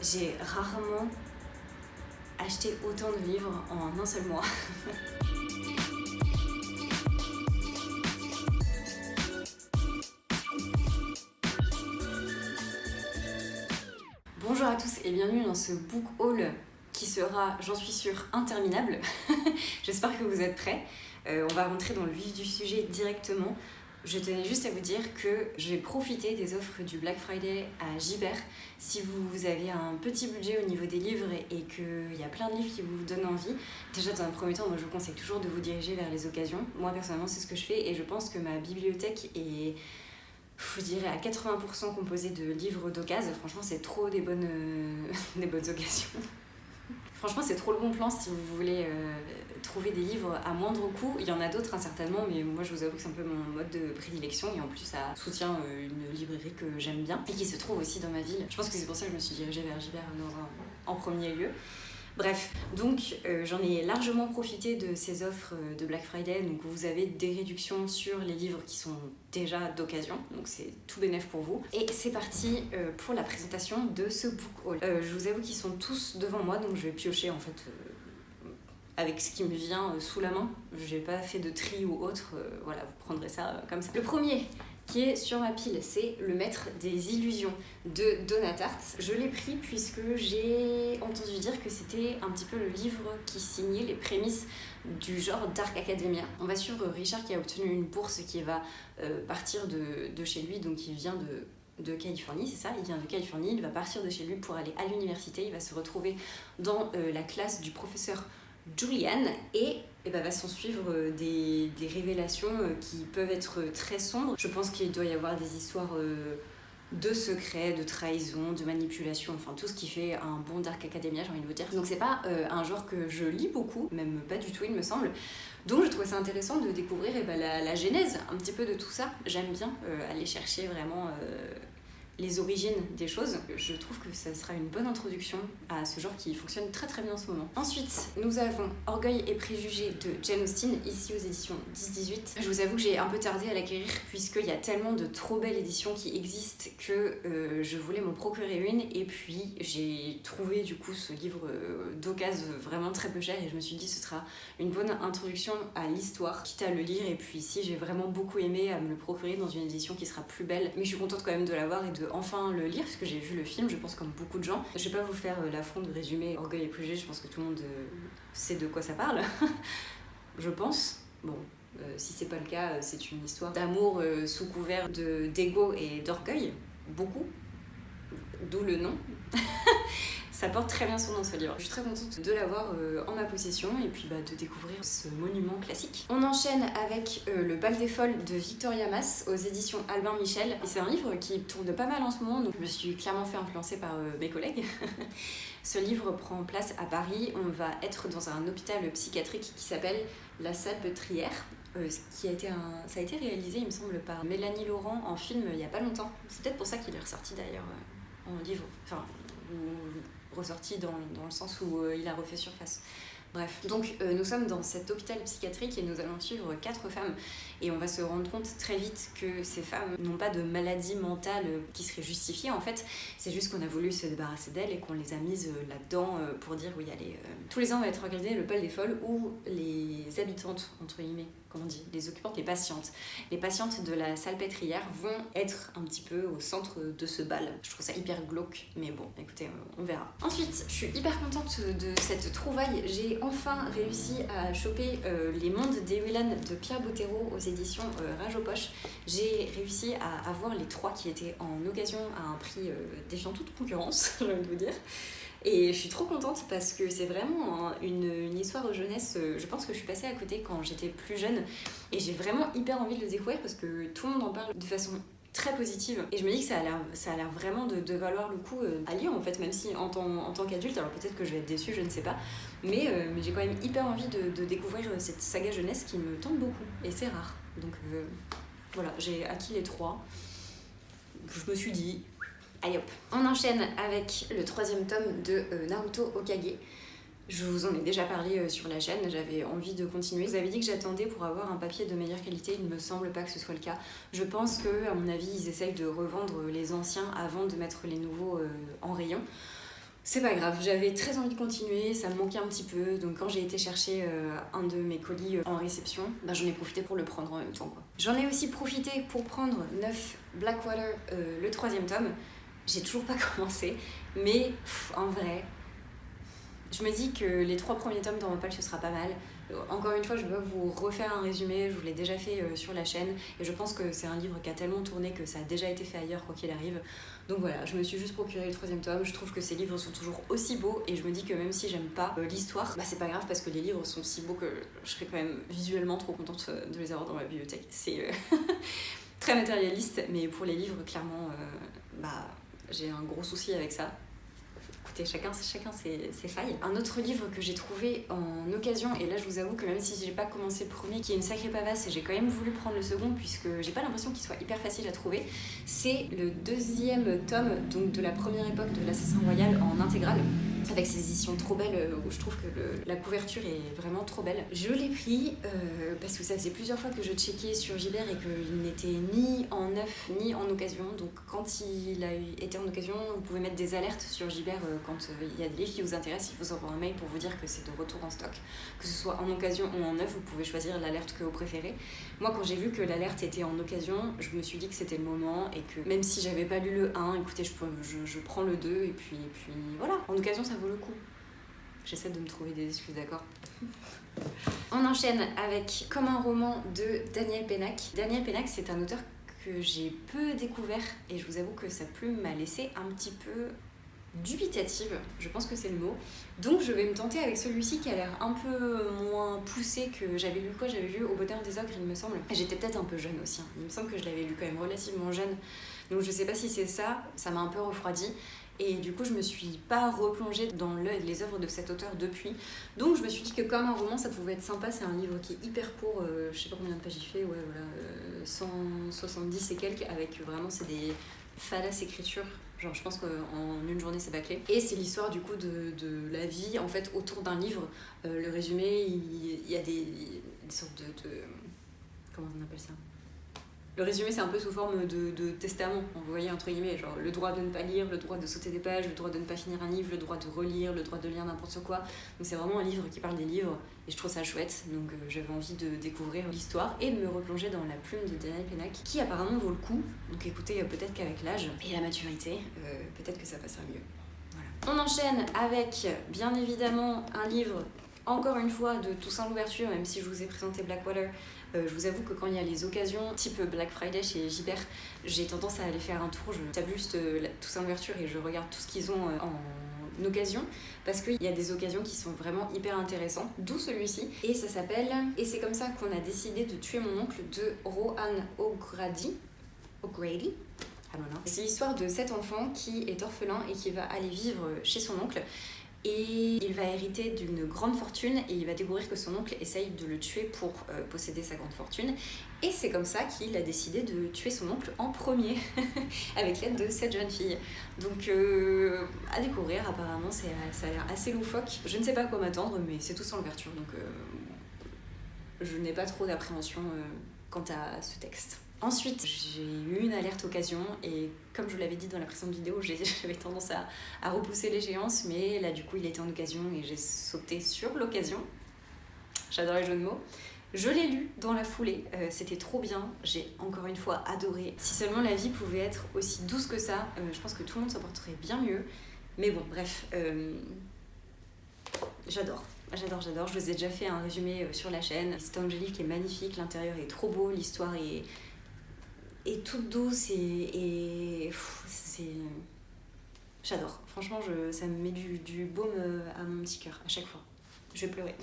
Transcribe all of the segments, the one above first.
J'ai rarement acheté autant de livres en un seul mois. Bonjour à tous et bienvenue dans ce book haul qui sera, j'en suis sûre, interminable. J'espère que vous êtes prêts. On va rentrer dans le vif du sujet directement. Je tenais juste à vous dire que j'ai profité des offres du Black Friday à Gibert. Si vous avez un petit budget au niveau des livres et qu'il y a plein de livres qui vous donnent envie, déjà dans un premier temps, moi je vous conseille toujours de vous diriger vers les occasions. Moi personnellement c'est ce que je fais et je pense que ma bibliothèque est, je dirais, à 80% composée de livres d'occasion. Franchement c'est trop des bonnes occasions. Franchement, c'est trop le bon plan si vous voulez trouver des livres à moindre coût. Il y en a d'autres, certainement, mais moi, je vous avoue que c'est un peu mon mode de prédilection. Et en plus, ça soutient une librairie que j'aime bien et qui se trouve aussi dans ma ville. Je pense que c'est pour ça que je me suis dirigée vers Gibert en premier lieu. Bref, donc j'en ai largement profité de ces offres de Black Friday. Donc vous avez des réductions sur les livres qui sont déjà d'occasion, donc c'est tout bénef pour vous. Et c'est parti pour la présentation de ce book haul. Je vous avoue qu'ils sont tous devant moi, donc je vais piocher en fait avec ce qui me vient sous la main. J'ai pas fait de tri ou autre, voilà, vous prendrez ça comme ça. Le premier qui est sur ma pile, c'est Le Maître des Illusions de Donna Tartt. Je l'ai pris puisque j'ai entendu dire que c'était un petit peu le livre qui signait les prémices du genre Dark Academia. On va suivre Richard qui a obtenu une bourse qui va partir de chez lui, donc il vient de Californie, c'est ça, il vient de Californie, il va partir de chez lui pour aller à l'université, il va se retrouver dans la classe du professeur Julian et va s'en suivre des révélations qui peuvent être très sombres. Je pense qu'il doit y avoir des histoires de secrets, de trahison, de manipulation, enfin tout ce qui fait un bon Dark Academia, j'ai envie de vous dire. Donc c'est pas un genre que je lis beaucoup, même pas du tout il me semble. Donc je trouvais ça intéressant de découvrir la genèse un petit peu de tout ça. J'aime bien aller chercher vraiment les origines des choses. Je trouve que ça sera une bonne introduction à ce genre qui fonctionne très très bien en ce moment. Ensuite, nous avons Orgueil et Préjugés de Jane Austen, ici aux éditions 10-18. Je vous avoue que j'ai un peu tardé à l'acquérir puisqu'il y a tellement de trop belles éditions qui existent que je voulais m'en procurer une et puis j'ai trouvé du coup ce livre d'occasion vraiment très peu cher et je me suis dit ce sera une bonne introduction à l'histoire, quitte à le lire et puis si j'ai vraiment beaucoup aimé à me le procurer dans une édition qui sera plus belle. Mais je suis contente quand même de l'avoir et de enfin le lire parce que j'ai vu le film, je pense comme beaucoup de gens. Je vais pas vous faire l'affront de résumer Orgueil et Préjugés, je pense que tout le monde sait de quoi ça parle. Je pense. Bon, si c'est pas le cas, c'est une histoire d'amour sous couvert d'ego et d'orgueil. Beaucoup. D'où le nom. Ça porte très bien son nom ce livre. Je suis très contente de l'avoir en ma possession et puis de découvrir ce monument classique. On enchaîne avec Le Bal des Folles de Victoria Mass aux éditions Albin Michel. Et c'est un livre qui tourne pas mal en ce moment, donc je me suis clairement fait influencer par mes collègues. Ce livre prend place à Paris. On va être dans un hôpital psychiatrique qui s'appelle La Salpêtrière. Ça a été réalisé, il me semble, par Mélanie Laurent en film il y a pas longtemps. C'est peut-être pour ça qu'il est ressorti d'ailleurs en livre. Enfin, ressorti dans le sens où il a refait surface. Bref, donc nous sommes dans cet hôpital psychiatrique et nous allons suivre 4 femmes et on va se rendre compte très vite que ces femmes n'ont pas de maladie mentale qui serait justifiée en fait, c'est juste qu'on a voulu se débarrasser d'elles et qu'on les a mises là-dedans pour dire oui allez. Tous les ans va être organisé le Bal des Folles où les habitantes, entre guillemets, comment on dit, les occupantes, les patientes de la Salpêtrière vont être un petit peu au centre de ce bal. Je trouve ça hyper glauque, mais bon, écoutez, on verra. Ensuite, je suis hyper contente de cette trouvaille. J'ai enfin réussi à choper Les Mondes d'Ewilan de Pierre Bottero aux éditions Rage aux Poches. J'ai réussi à avoir les 3 qui étaient en occasion à un prix défiant toute concurrence, j'ai envie de vous dire. Et je suis trop contente parce que c'est vraiment une histoire de jeunesse. Je pense que je suis passée à côté quand j'étais plus jeune et j'ai vraiment hyper envie de le découvrir parce que tout le monde en parle de façon très positive et je me dis que ça a l'air vraiment de valoir le coup à lire en fait, même si en tant qu'adulte, alors peut-être que je vais être déçue, je ne sais pas, mais j'ai quand même hyper envie de découvrir cette saga jeunesse qui me tente beaucoup et c'est rare. Donc voilà, j'ai acquis les 3. Je me suis dit allez hop. On enchaîne avec le 3e tome de Naruto Hokage. Je vous en ai déjà parlé sur la chaîne, j'avais envie de continuer. Vous avez dit que j'attendais pour avoir un papier de meilleure qualité, il ne me semble pas que ce soit le cas. Je pense que, à mon avis, ils essayent de revendre les anciens avant de mettre les nouveaux en rayon. C'est pas grave, j'avais très envie de continuer, ça me manquait un petit peu, donc quand j'ai été chercher un de mes colis en réception, bah, j'en ai profité pour le prendre en même temps, quoi. J'en ai aussi profité pour prendre 9 Blackwater, le 3e tome. J'ai toujours pas commencé, mais en vrai, je me dis que les 3 premiers tomes d'Envopal, ce sera pas mal. Encore une fois, je vais pas vous refaire un résumé, je vous l'ai déjà fait sur la chaîne, et je pense que c'est un livre qui a tellement tourné que ça a déjà été fait ailleurs, quoi qu'il arrive. Donc voilà, je me suis juste procuré le 3e tome, je trouve que ces livres sont toujours aussi beaux, et je me dis que même si j'aime pas l'histoire, bah c'est pas grave parce que les livres sont si beaux que je serais quand même visuellement trop contente de les avoir dans ma bibliothèque. C'est très matérialiste, mais pour les livres, clairement, bah j'ai un gros souci avec ça. Écoutez, chacun ses failles. Un autre livre que j'ai trouvé en occasion, et là je vous avoue que même si j'ai pas commencé le premier, qui est une sacrée pavasse, et j'ai quand même voulu prendre le second puisque j'ai pas l'impression qu'il soit hyper facile à trouver, c'est le 2e tome, donc de la première époque de l'Assassin Royal en intégrale, avec ces éditions trop belles où je trouve que la couverture est vraiment trop belle. Je l'ai pris parce que ça faisait plusieurs fois que je checkais sur Gibert et qu'il n'était ni en neuf ni en occasion. Donc quand il a été en occasion, vous pouvez mettre des alertes sur Gibert quand il y a des livres qui vous intéressent. Il vous envoie un mail pour vous dire que c'est de retour en stock. Que ce soit en occasion ou en neuf, vous pouvez choisir l'alerte que vous préférez. Moi, quand j'ai vu que l'alerte était en occasion, je me suis dit que c'était le moment et que même si j'avais pas lu le 1, écoutez, je prends le 2 et puis voilà. En occasion, ça vaut le coup. J'essaie de me trouver des excuses, d'accord? On enchaîne avec Comme un roman de Daniel Pénac. Daniel Pénac, c'est un auteur que j'ai peu découvert et je vous avoue que sa plume m'a laissé un petit peu dubitative, je pense que c'est le mot. Donc je vais me tenter avec celui-ci qui a l'air un peu moins poussé que j'avais lu quoi, j'avais lu Au Bonheur des Ogres, il me semble. J'étais peut-être un peu jeune aussi, hein. Il me semble que je l'avais lu quand même relativement jeune. Donc je sais pas si c'est ça, ça m'a un peu refroidi. Et du coup, je me suis pas replongée dans les œuvres de cet auteur depuis. Donc je me suis dit que comme un roman, ça pouvait être sympa. C'est un livre qui est hyper court, je sais pas combien de pages il fait, ouais voilà, 170 et quelques, avec vraiment c'est des fallaces écritures. Genre je pense qu'en une journée c'est bâclé. Et c'est l'histoire du coup de la vie en fait autour d'un livre. Le résumé, il y a des sortes de... Comment on appelle ça ? Le résumé, c'est un peu sous forme de testament, vous voyez, entre guillemets, genre le droit de ne pas lire, le droit de sauter des pages, le droit de ne pas finir un livre, le droit de relire, le droit de lire n'importe quoi. Donc c'est vraiment un livre qui parle des livres, et je trouve ça chouette, donc j'avais envie de découvrir l'histoire et de me replonger dans la plume de Daniel Pénac, qui apparemment vaut le coup. Donc écoutez, peut-être qu'avec l'âge et la maturité, peut-être que ça passera mieux. Voilà. On enchaîne avec, bien évidemment, un livre, encore une fois, de Toussaint Louverture, même si je vous ai présenté Blackwater. Je vous avoue que quand il y a les occasions, type Black Friday chez Gibert, j'ai tendance à aller faire un tour, je tape juste Toussaint Louverture et je regarde tout ce qu'ils ont en occasion, parce qu'il y a des occasions qui sont vraiment hyper intéressantes, d'où celui-ci, et ça s'appelle « Et c'est comme ça qu'on a décidé de tuer mon oncle » de Rohan O'Grady. C'est l'histoire de cet enfant qui est orphelin et qui va aller vivre chez son oncle. Et il va hériter d'une grande fortune et il va découvrir que son oncle essaye de le tuer pour posséder sa grande fortune. Et c'est comme ça qu'il a décidé de tuer son oncle en premier, avec l'aide de cette jeune fille. Donc à découvrir, apparemment ça a l'air assez loufoque. Je ne sais pas à quoi m'attendre, mais c'est Toussaint Louverture, donc je n'ai pas trop d'appréhension quant à ce texte. Ensuite, j'ai eu une alerte occasion et comme je vous l'avais dit dans la précédente vidéo, j'avais tendance à repousser l'échéance, mais là du coup il était en occasion et j'ai sauté sur l'occasion. J'adore les jeux de mots. Je l'ai lu dans la foulée, c'était trop bien, j'ai encore une fois adoré. Si seulement la vie pouvait être aussi douce que ça, je pense que tout le monde s'en porterait bien mieux. Mais bon, bref, j'adore. Je vous ai déjà fait un résumé sur la chaîne. C'est un livre qui est magnifique, l'intérieur est trop beau, l'histoire est toute douce et c'est... J'adore. Franchement, ça me met du baume à mon petit cœur à chaque fois. Je vais pleurer.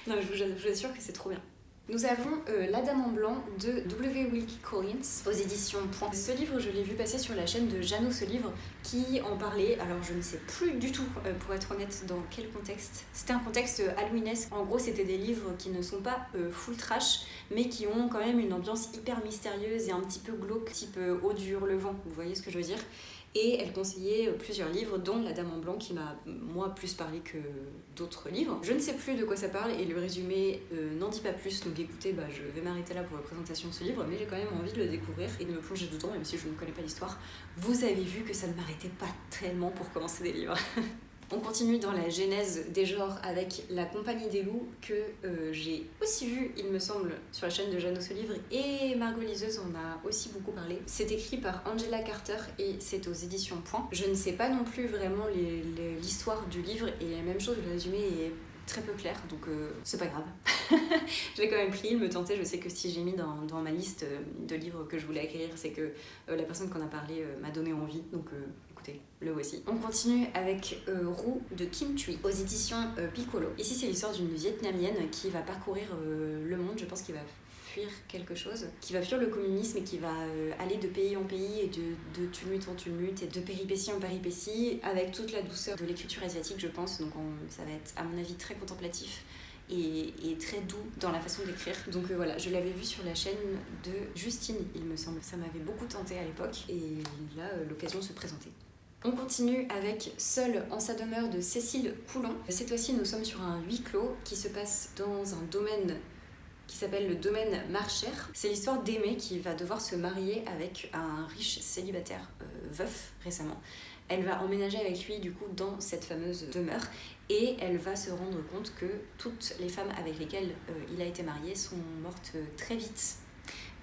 Non, je vous assure que c'est trop bien. Nous avons La Dame en Blanc de W. Wilkie Collins aux éditions Point. Ce livre, je l'ai vu passer sur la chaîne de Jeannot ce livre qui en parlait. Alors je ne sais plus du tout, pour être honnête, dans quel contexte. C'était un contexte halloweenesque. En gros, c'était des livres qui ne sont pas full trash, mais qui ont quand même une ambiance hyper mystérieuse et un petit peu glauque, type Eau du Hurlevent. Vous voyez ce que je veux dire ? et elle conseillait plusieurs livres, dont La Dame en Blanc, qui m'a, moi, plus parlé que d'autres livres. Je ne sais plus de quoi ça parle, et le résumé n'en dit pas plus, donc écoutez, je vais m'arrêter là pour la présentation de ce livre, mais j'ai quand même envie de le découvrir et de me plonger dedans, même si je ne connais pas l'histoire. Vous avez vu que ça ne m'arrêtait pas tellement pour commencer des livres. On continue dans la genèse des genres avec La Compagnie des loups, que j'ai aussi vu, il me semble, sur la chaîne de Jeanne Livre, et Margot Liseuse en a aussi beaucoup parlé. C'est écrit par Angela Carter et c'est aux éditions Point. Je ne sais pas non plus vraiment l'histoire du livre, et la même chose, le résumé est très peu clair, donc c'est pas grave. Je l'ai quand même pris, il me tentait. Je sais que si j'ai mis dans ma liste de livres que je voulais acquérir, c'est que la personne qui en a parlé m'a donné envie, donc écoutez, le voici. On continue avec Roux de Kim Thuy aux éditions Piccolo. Ici, c'est l'histoire d'une Vietnamienne qui va parcourir le monde. Je pense qu'il va fuir quelque chose, qui va fuir le communisme et qui va aller de pays en pays et de tumulte en tumulte et de péripétie en péripétie, avec toute la douceur de l'écriture asiatique, je pense. Donc ça va être, à mon avis, très contemplatif et très doux dans la façon d'écrire. Donc voilà, je l'avais vu sur la chaîne de Justine, il me semble. Ça m'avait beaucoup tenté à l'époque, et là, l'occasion se présentait. On continue avec Seule en sa demeure de Cécile Coulon. Cette fois-ci, nous sommes sur un huis clos qui se passe dans un domaine qui s'appelle le domaine Marchère. C'est l'histoire d'Aimée qui va devoir se marier avec un riche célibataire veuf récemment. Elle va emménager avec lui du coup dans cette fameuse demeure, et elle va se rendre compte que toutes les femmes avec lesquelles il a été marié sont mortes très vite.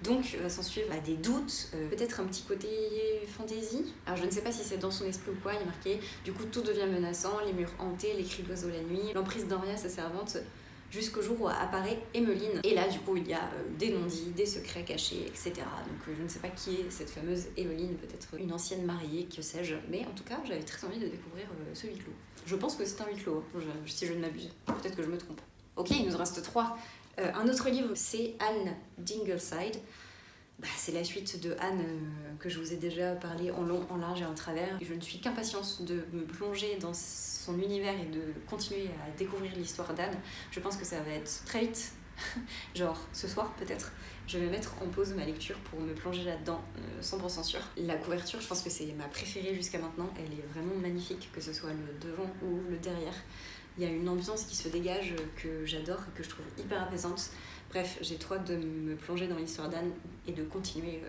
Donc va s'en suivre des doutes, peut-être un petit côté fantaisie. Alors je ne sais pas si c'est dans son esprit ou quoi, il est marqué « Du coup tout devient menaçant, les murs hantés, les cris d'oiseaux la nuit, l'emprise d'Henria sa servante, jusqu'au jour où apparaît Emmeline. » Et là du coup il y a des non-dits, des secrets cachés, etc. Donc je ne sais pas qui est cette fameuse Emmeline, peut-être une ancienne mariée, que sais-je. Mais en tout cas j'avais très envie de découvrir ce huis clos. Je pense que c'est un huis clos, si je ne m'abuse. Peut-être que je me trompe. Ok, il nous en reste 3. Un autre livre, c'est Anne d'Ingleside. C'est la suite de Anne que je vous ai déjà parlé en long, en large et en travers. Je ne suis qu'impatiente de me plonger dans son univers et de continuer à découvrir l'histoire d'Anne. Je pense que ça va être très vite, genre ce soir peut-être. Je vais mettre en pause ma lecture pour me plonger là-dedans, 100% sûre. La couverture, je pense que c'est ma préférée jusqu'à maintenant. Elle est vraiment magnifique, que ce soit le devant ou le derrière. Il y a une ambiance qui se dégage que j'adore et que je trouve hyper apaisante. Bref, j'ai trop hâte de me plonger dans l'histoire d'Anne et de continuer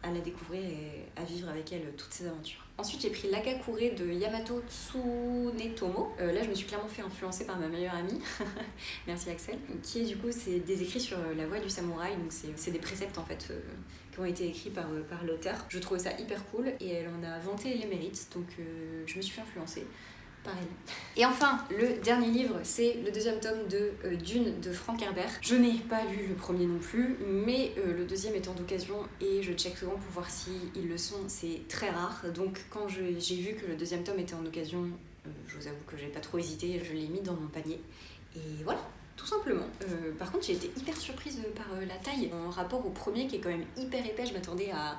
à la découvrir et à vivre avec elle toutes ces aventures. Ensuite, j'ai pris L'Akakure de Yamato Tsunetomo. Là, je me suis clairement fait influencer par ma meilleure amie, merci Axel, qui est du coup, c'est des écrits sur la voie du samouraï, donc c'est des préceptes en fait qui ont été écrits par l'auteur. Je trouvais ça hyper cool et elle en a vanté les mérites, donc je me suis fait influencer par elle. Et enfin, le dernier livre, c'est le deuxième tome de Dune de Frank Herbert. Je n'ai pas lu le premier non plus, mais le deuxième étant d'occasion et je check souvent pour voir si ils le sont, c'est très rare. Donc quand j'ai vu que le deuxième tome était en occasion, je vous avoue que j'ai pas trop hésité, je l'ai mis dans mon panier. Et voilà, tout simplement. Par contre, j'ai été hyper surprise par la taille en rapport au premier qui est quand même hyper épais. Je m'attendais à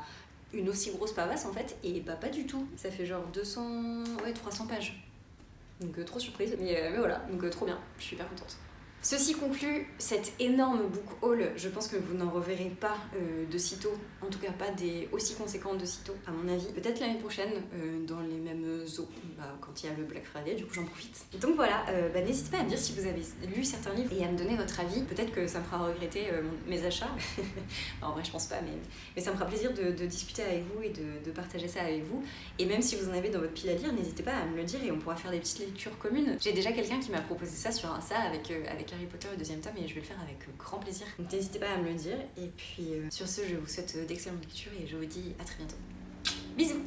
une aussi grosse pavasse en fait, et pas du tout. Ça fait genre 300 pages. Donc trop surprise, mais voilà, donc trop bien, je suis hyper contente. Ceci conclut cette énorme book haul. Je pense que vous n'en reverrez pas de sitôt, en tout cas pas des aussi conséquentes de sitôt à mon avis. Peut-être l'année prochaine, dans les mêmes eaux, quand il y a le Black Friday, du coup j'en profite. Donc voilà, n'hésitez pas à me dire si vous avez lu certains livres et à me donner votre avis. Peut-être que ça me fera regretter mes achats. En vrai je pense pas, mais ça me fera plaisir de discuter avec vous et de partager ça avec vous. Et même si vous en avez dans votre pile à lire, n'hésitez pas à me le dire et on pourra faire des petites lectures communes. J'ai déjà quelqu'un qui m'a proposé ça sur Insta avec Harry Potter le deuxième tome et je vais le faire avec grand plaisir. Donc n'hésitez pas à me le dire. Et puis sur ce, je vous souhaite d'excellentes lectures et je vous dis à très bientôt. Bisous!